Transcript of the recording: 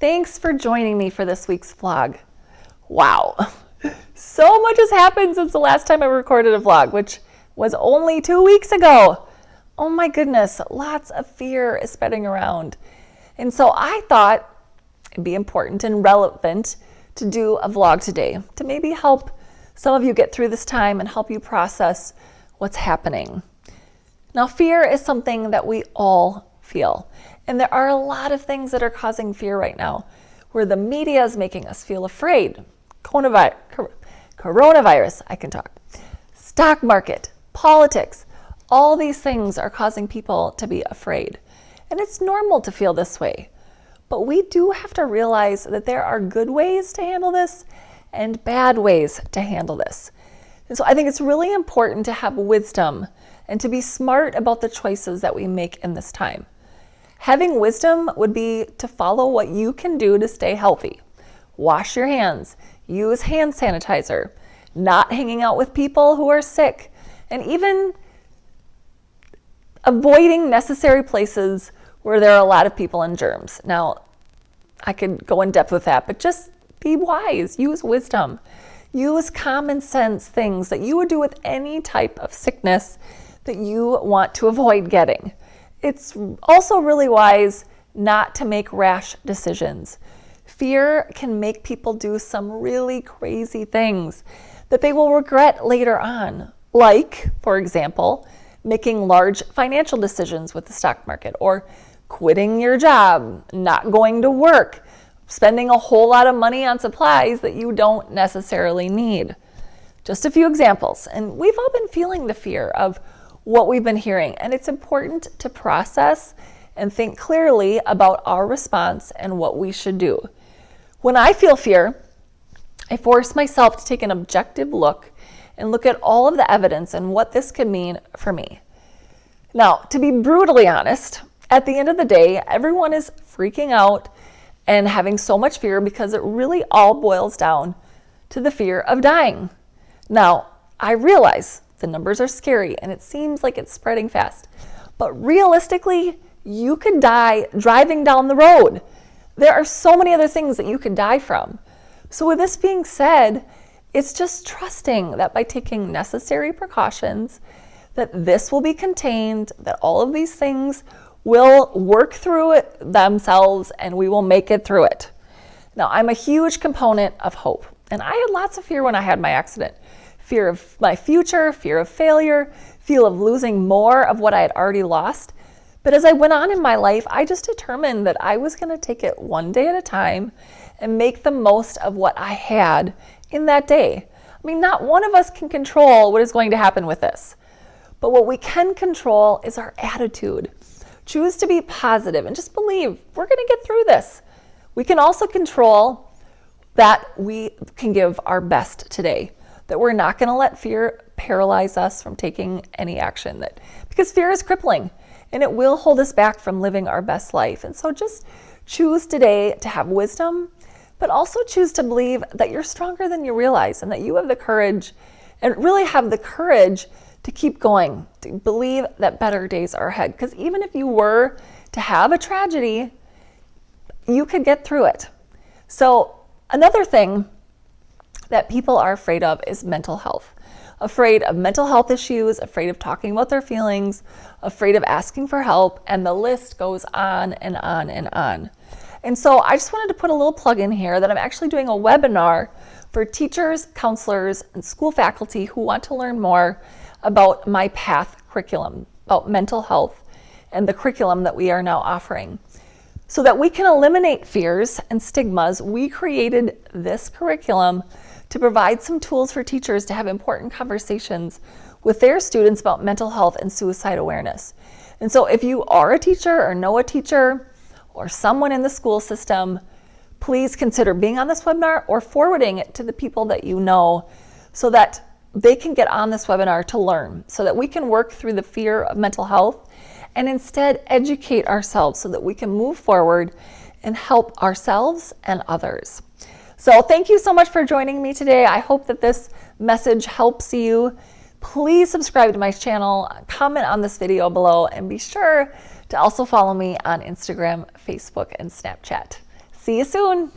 Thanks for joining me for this week's vlog. Wow, so much has happened since the last time I recorded a vlog, which was only 2 weeks ago. Oh my goodness, lots of fear is spreading around. And so I thought it'd be important and relevant to do a vlog today to maybe help some of you get through this time and help you process what's happening. Now, fear is something that we all feel. And there are a lot of things that are causing fear right now, where the media is making us feel afraid. Coronavirus, I can talk. Stock market, politics, all these things are causing people to be afraid. And it's normal to feel this way. But we do have to realize that there are good ways to handle this and bad ways to handle this. And so I think it's really important to have wisdom and to be smart about the choices that we make in this time. Having wisdom would be to follow what you can do to stay healthy. Wash your hands, use hand sanitizer, not hanging out with people who are sick, and even avoiding necessary places where there are a lot of people and germs. Now, I could go in depth with that, but just be wise, use wisdom, use common sense things that you would do with any type of sickness that you want to avoid getting. It's also really wise not to make rash decisions. Fear can make people do some really crazy things that they will regret later on. Like, for example, making large financial decisions with the stock market, or quitting your job, not going to work, spending a whole lot of money on supplies that you don't necessarily need. Just a few examples. And we've all been feeling the fear of what we've been hearing, and it's important to process and think clearly about our response and what we should do. When I feel fear, I force myself to take an objective look and look at all of the evidence and what this could mean for me. Now, to be brutally honest, at the end of the day, everyone is freaking out and having so much fear because it really all boils down to the fear of dying. Now, I realize the numbers are scary and it seems like it's spreading fast. But realistically, you could die driving down the road. There are so many other things that you could die from. So with this being said, it's just trusting that by taking necessary precautions, that this will be contained, that all of these things will work through it themselves and we will make it through it. Now, I'm a huge component of hope. And I had lots of fear when I had my accident. Fear of my future, fear of failure, fear of losing more of what I had already lost. But as I went on in my life, I just determined that I was going to take it one day at a time and make the most of what I had in that day. I mean, not one of us can control what is going to happen with this. But what we can control is our attitude. Choose to be positive and just believe we're going to get through this. We can also control that we can give our best today. That we're not going to let fear paralyze us from taking any action, because fear is crippling and it will hold us back from living our best life. And so just choose today to have wisdom, but also choose to believe that you're stronger than you realize and that you have the courage and really have the courage to keep going, to believe that better days are ahead. Because even if you were to have a tragedy, you could get through it. So another thing that people are afraid of is mental health. Afraid of mental health issues, afraid of talking about their feelings, afraid of asking for help, and the list goes on and on and on. And so I just wanted to put a little plug in here that I'm actually doing a webinar for teachers, counselors, and school faculty who want to learn more about my PATH curriculum, about mental health and the curriculum that we are now offering. So that we can eliminate fears and stigmas, we created this curriculum to provide some tools for teachers to have important conversations with their students about mental health and suicide awareness. And so if you are a teacher or know a teacher or someone in the school system, please consider being on this webinar or forwarding it to the people that you know so that they can get on this webinar to learn, so that we can work through the fear of mental health and instead educate ourselves so that we can move forward and help ourselves and others. So thank you so much for joining me today. I hope that this message helps you. Please subscribe to my channel, comment on this video below, and be sure to also follow me on Instagram, Facebook, and Snapchat. See you soon.